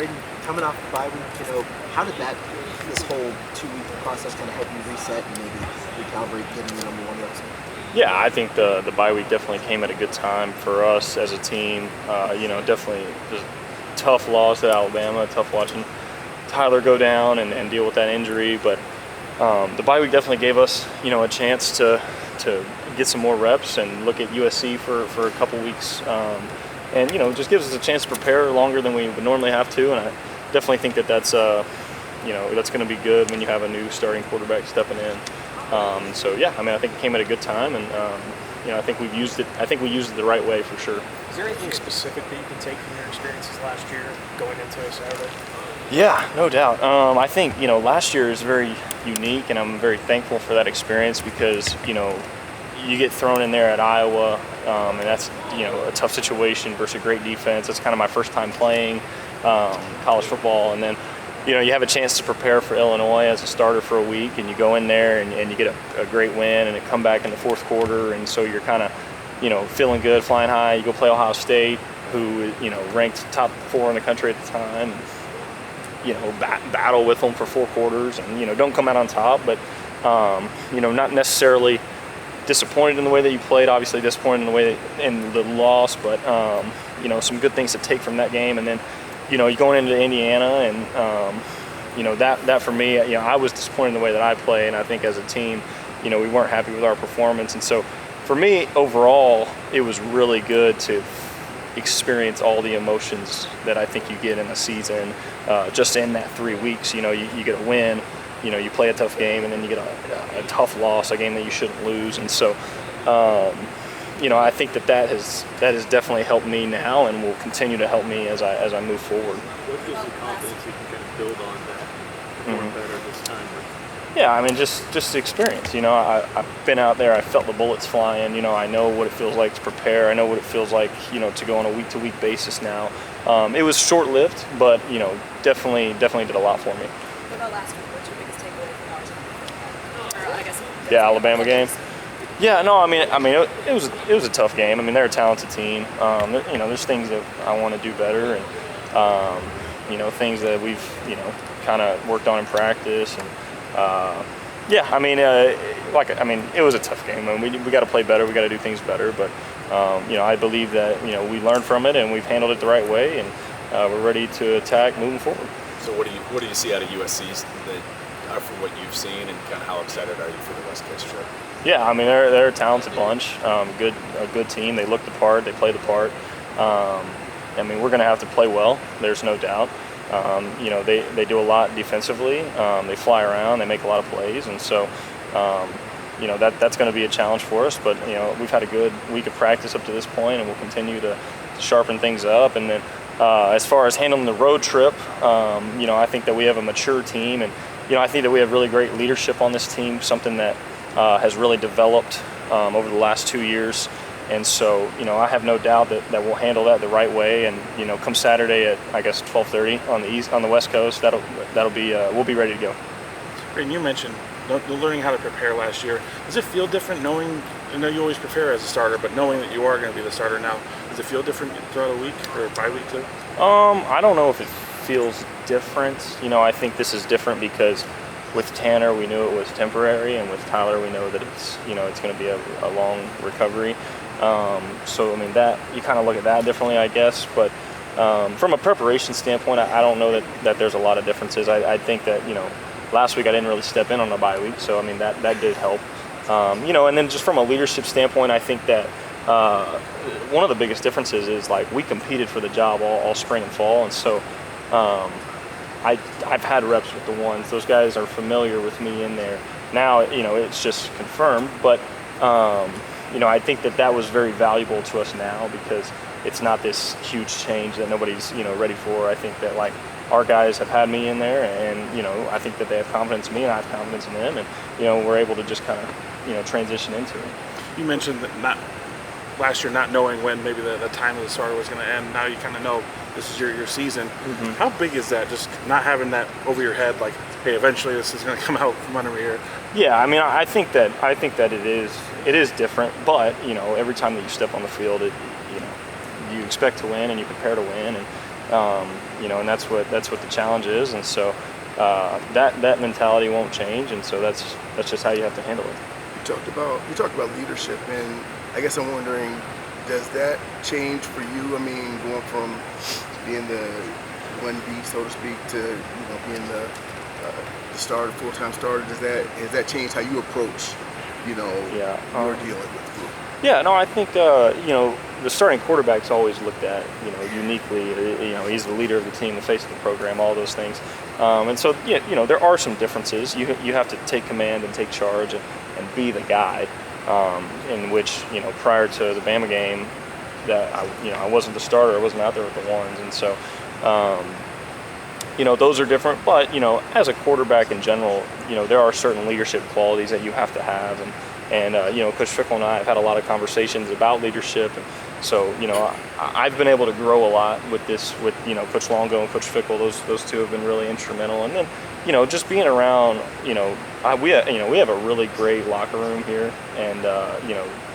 Braedyn, coming off the bye week, how did this whole 2-week process kind of help you reset and maybe recalibrate getting the number one reps? Yeah, I think the bye week definitely came at a good time for us as a team. Definitely just tough loss at Alabama, tough watching Tyler go down and deal with that injury. But the bye week definitely gave us, a chance to get some more reps and look at USC for a couple weeks. And just gives us a chance to prepare longer than we would normally have to. And I definitely think that's going to be good when you have a new starting quarterback stepping in. So yeah, I think it came at a good time, and I think we've used it. I think we used it the right way for sure. Is there anything specific that you can take from your experiences last year going into Saturday? Yeah, no doubt. I think last year is very unique, and I'm very thankful for that experience because you get thrown in there at Iowa, and that's a tough situation versus a great defense. That's kind of my first time playing college football, and then you have a chance to prepare for Illinois as a starter for a week, and you go in there and you get a great win and it come back in the fourth quarter, and so you're kind of feeling good, flying high. You go play Ohio State, who ranked top 4 in the country at the time, battle with them for 4 quarters and don't come out on top, but not necessarily disappointed in the way that you played, obviously disappointed in the way in the loss, but some good things to take from that game. And then you're going into Indiana, and that for me, I was disappointed in the way that I played, and I think as a team, we weren't happy with our performance. And so for me, overall, it was really good to experience all the emotions that I think you get in a season, just in that 3 weeks. You get a win, you play a tough game, and then you get a tough loss, a game that you shouldn't lose. And so I think that has definitely helped me now, and will continue to help me as I move forward. What gives you confidence you can kind of build on that, perform better this time? Yeah, just the experience. I've been out there. I felt the bullets flying. I know what it feels like to prepare. I know what it feels like, to go on a week-to-week basis now. It was short-lived, but definitely did a lot for me. What about last week? What's your biggest takeaway from watching? Or I guess. Yeah, Alabama game. Yeah, no, it was a tough game. They're a talented team. There's things that I want to do better, and things that we've kind of worked on in practice, and it was a tough game. We got to play better. We got to do things better. But I believe that we learned from it, and we've handled it the right way, and we're ready to attack moving forward. So what do you see out of USC from what you've seen, and kind of how excited are you for the West Coast trip? Yeah, they're a talented bunch, a good team. They look the part, they play the part. We're going to have to play well. There's no doubt. They do a lot defensively. They fly around, they make a lot of plays, and so that's going to be a challenge for us. But we've had a good week of practice up to this point, and we'll continue to sharpen things up. And then as far as handling the road trip, I think that we have a mature team, and I think that we have really great leadership on this team, something that has really developed over the last 2 years. And so, I have no doubt that we'll handle that the right way. And come Saturday at 12:30 on the West Coast, that'll be we'll be ready to go. Braedyn, you mentioned learning how to prepare last year. Does it feel different knowing? I know you always prepare as a starter, but knowing that you are going to be the starter now, does it feel different throughout a week or bye week too? I don't know if it feels different. I think this is different because with Tanner, we knew it was temporary, and with Tyler, we know that it's it's going to be a long recovery. That you kind of look at that differently, I guess. But from a preparation standpoint, I don't know that there's a lot of differences. I think that last week I didn't really step in on the bye week, so that did help. And then just from a leadership standpoint, I think that one of the biggest differences is we competed for the job all spring and fall, and so. I've had reps with the ones. Those guys are familiar with me in there. Now, it's just confirmed. But, I think that was very valuable to us now because it's not this huge change that nobody's, ready for. I think that, our guys have had me in there, and, I think that they have confidence in me, and I have confidence in them. And, we're able to just kind of, transition into it. You mentioned that last year not knowing when maybe the time of the starter was going to end. Now you kind of know this is your season. Mm-hmm. How big is that, just not having that over your head, hey, eventually this is going to come out from under me here? Yeah, I think that it is different, but every time that you step on the field, you expect to win and you prepare to win, and And that's what the challenge is. And so that mentality won't change. And so that's just how you have to handle it. You talked about leadership, and I guess I'm wondering, does that change for you? I mean, going from being the 1B, so to speak, to being the starter, full-time starter, has that changed how you approach your dealing with the group? Yeah, no, I think the starting quarterback's always looked at uniquely. He's the leader of the team, the face of the program, all those things. And so there are some differences. You have to take command and take charge and be the guy. In which prior to the Bama game, that I wasn't the starter. I wasn't out there with the ones, and so those are different. But as a quarterback in general, there are certain leadership qualities that you have to have, and Coach Fickle and I have had a lot of conversations about leadership, and so I've been able to grow a lot with Coach Longo and Coach Fickle. Those two have been really instrumental, and then just being around, we have a really great locker room here, and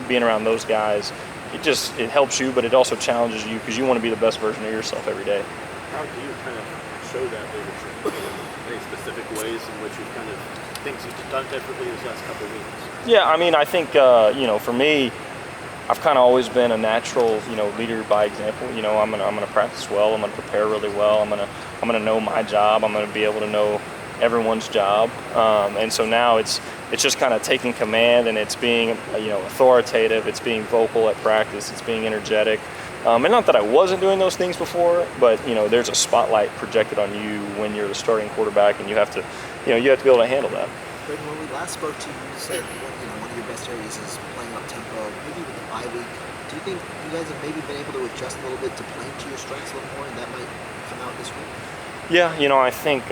being around those guys, it helps you, but it also challenges you because you want to be the best version of yourself every day. How do you kind of show that leadership? Any specific ways in which you've kind of things you've done differently these last couple of weeks? Yeah, I mean, I think for me, I've kind of always been a natural leader by example. I'm gonna practice well. I'm gonna prepare really well. I'm gonna know my job. I'm gonna be able to know everyone's job, and so now it's just kind of taking command, and it's being authoritative, it's being vocal at practice, it's being energetic, and not that I wasn't doing those things before, but there's a spotlight projected on you when you're the starting quarterback, and you have to be able to handle that. Braedyn, when we last spoke to you, you said one of your best areas is playing up tempo. Maybe with the bye week, do you think you guys have maybe been able to adjust a little bit to playing to your strengths a little more, and that might come out this week? Yeah, I think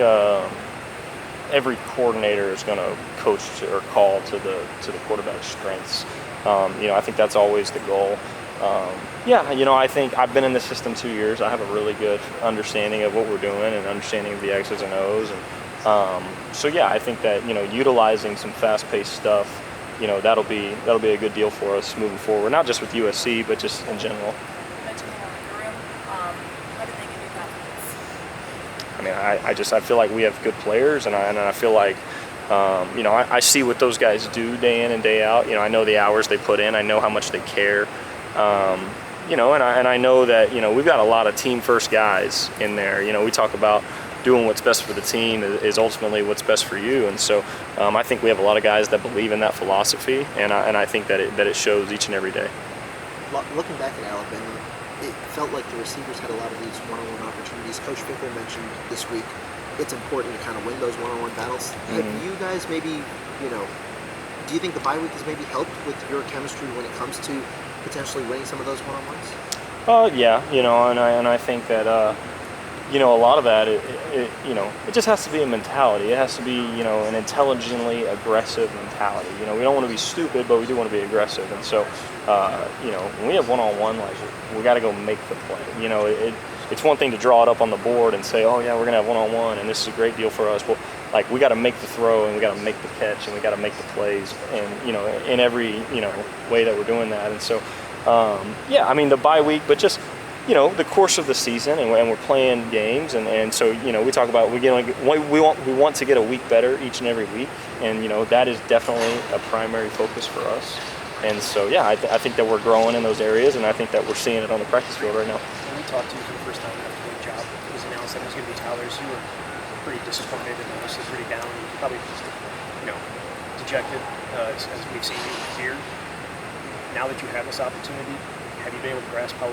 every coordinator is going to coach or call to the quarterback's strengths. I think that's always the goal. I think I've been in the system 2 years. I have a really good understanding of what we're doing and understanding of the X's and O's. And I think that utilizing some fast-paced stuff, that'll be a good deal for us moving forward. Not just with USC, but just in general. You mentioned the locker room. How did they give you confidence? I mean, I feel like we have good players, and I feel like I see what those guys do day in and day out. I know the hours they put in. I know how much they care. And I know that we've got a lot of team first guys in there. We talk about doing what's best for the team is ultimately what's best for you, and so I think we have a lot of guys that believe in that philosophy, and I think that it shows each and every day. Looking back at Alabama, it felt like the receivers had a lot of these one-on-one opportunities. Coach Fickle mentioned this week it's important to kind of win those one-on-one battles. Mm-hmm. Have you guys maybe, do you think the bye week has maybe helped with your chemistry when it comes to potentially winning some of those one-on-ones? Yeah, and I think that a lot of that it just has to be a mentality. It has to be an intelligently aggressive mentality. We don't want to be stupid, but we do want to be aggressive. And so when we have one-on-one, like we got to go make the play. It's one thing to draw it up on the board and say, oh yeah, we're gonna have one-on-one, and this is a great deal for us. Well, like we got to make the throw, and we got to make the catch, and we got to make the plays, and in every way that we're doing that. And so the bye week, but just the course of the season, and we're playing games, and so we talk about we want to get a week better each and every week, and that is definitely a primary focus for us. And so I think that we're growing in those areas, and I think that we're seeing it on the practice field right now. When we talked to you for the first time after the job was announced that it was going to be Tyler's, you were pretty disappointed and honestly pretty down. You probably just dejected as we've seen you here. Now that you have this opportunity, have you been able to grasp how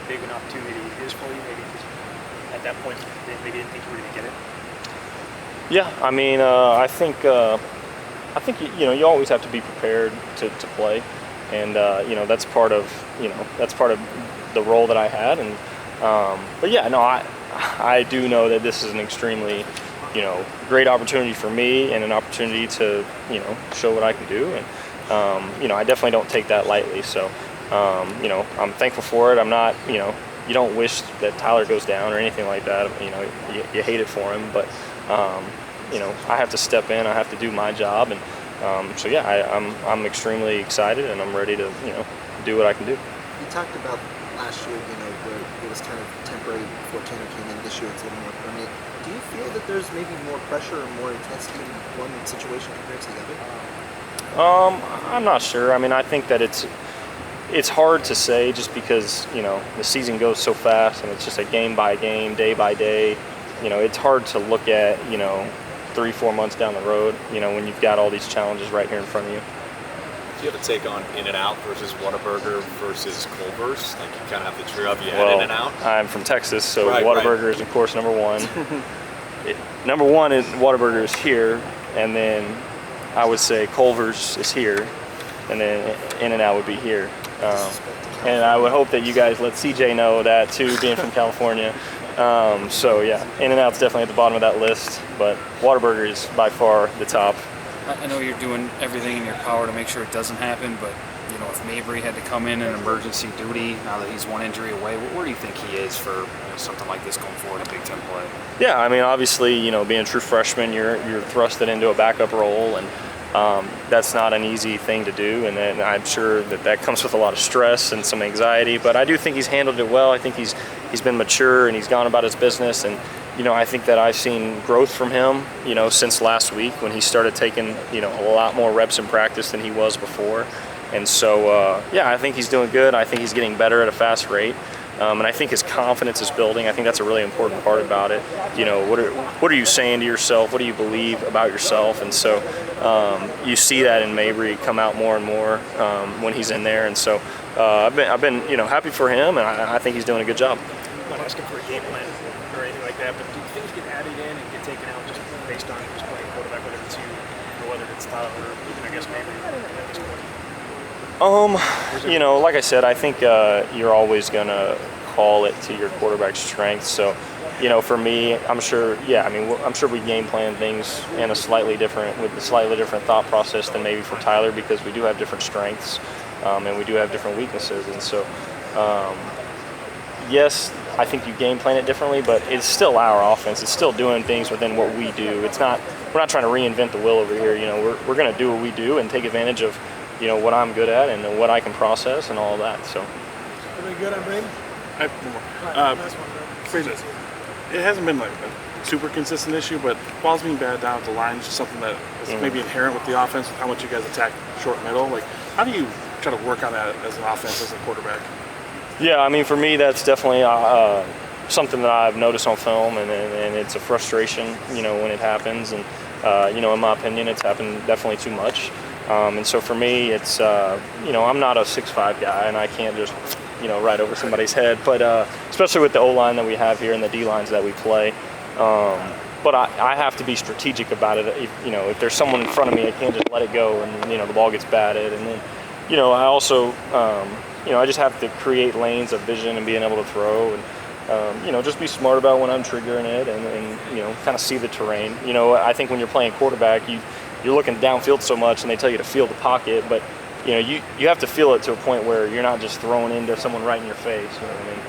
big an opportunity it is for you? Maybe at that point, maybe didn't think you were going to get it. Yeah, I think you always have to be prepared to play, and that's part of the role that I had. And I do know that this is an extremely great opportunity for me, and an opportunity to show what I can do, and I definitely don't take that lightly. So I'm thankful for it. I'm not you don't wish that Tyler goes down or anything like that. You hate it for him, but I have to step in. I have to do my job, and I'm extremely excited, and I'm ready to do what I can do. You talked about last year, where it was kind of temporary before Tanner came in. This year it's a little more permanent. Do you feel that there's maybe more pressure or more intensity in one situation compared to the other? I'm not sure. I mean, I think that it's hard to say just because, the season goes so fast and it's just a game by game, day by day. It's hard to look at, 3-4 months down the road, when you've got all these challenges right here in front of you. Do you have a take on In-N-Out versus Whataburger versus Culver's? Like, you kind of have the trio of you Well, had In-N-Out? I'm from Texas, so Right, Whataburger is, of course, number one. Number one is Whataburger is here, and then I would say Culver's is here, and then In-N-Out would be here. And I would hope that you guys let CJ know that too, being from California. So yeah, In-N-Out's definitely at the bottom of that list, but Whataburger is by far the top. I know you're doing everything in your power to make sure it doesn't happen, but if Mabry had to come in emergency duty, now that he's one injury away, where do you think he is for something like this going forward in Big Ten play? Yeah, I mean, obviously, being a true freshman, you're thrusted into a backup role, and that's not an easy thing to do, and then I'm sure that comes with a lot of stress and some anxiety, but I do think he's handled it well. I think he's been mature and he's gone about his business, and I think that I've seen growth from him, since last week when he started taking, a lot more reps in practice than he was before. And so, yeah, I think he's doing good. I think he's getting better at a fast rate. And I think his confidence is building. I think that's a really important part about it. What are you saying to yourself? What do you believe about yourself? And so you see that in Mabry come out more and more when he's in there. And so I've been happy for him, and I think he's doing a good job. I'm not asking for a game plan or anything like that, but do things get added in and get taken out just based on who's playing quarterback, whether it's you or whether it's Tyler or even, I guess, Mabry at this point? Like I said, I think you're always going to call it to your quarterback's strengths. So, for me, I'm sure we game plan things with a slightly different thought process than maybe for Tyler, because we do have different strengths and we do have different weaknesses. And so, yes, I think you game plan it differently, but it's still our offense. It's still doing things within what we do. We're not trying to reinvent the wheel over here. We're going to do what we do and take advantage of what I'm good at and what I can process and all of that. So. Everybody good on Braedyn? I have one more. It hasn't been like a super consistent issue, but balls being batted down at the line is just something that is maybe inherent with the offense, with how much you guys attack short middle. Like, how do you try to work on that as an offense, as a quarterback? Yeah, I mean, for me, that's definitely something that I've noticed on film, and it's a frustration, when it happens. And, in my opinion, it's happened definitely too much. And so for me, it's, I'm not a 6'5" guy, and I can't just, right over somebody's head. But especially with the O-line that we have here and the D-lines that we play. But I have to be strategic about it. If there's someone in front of me, I can't just let it go and, the ball gets batted. And then, I also, I just have to create lanes of vision and being able to throw and, just be smart about when I'm triggering it and kind of see the terrain. I think when you're playing quarterback, you're looking downfield so much, and they tell you to feel the pocket, but you have to feel it to a point where you're not just throwing into someone right in your face. You know what I mean?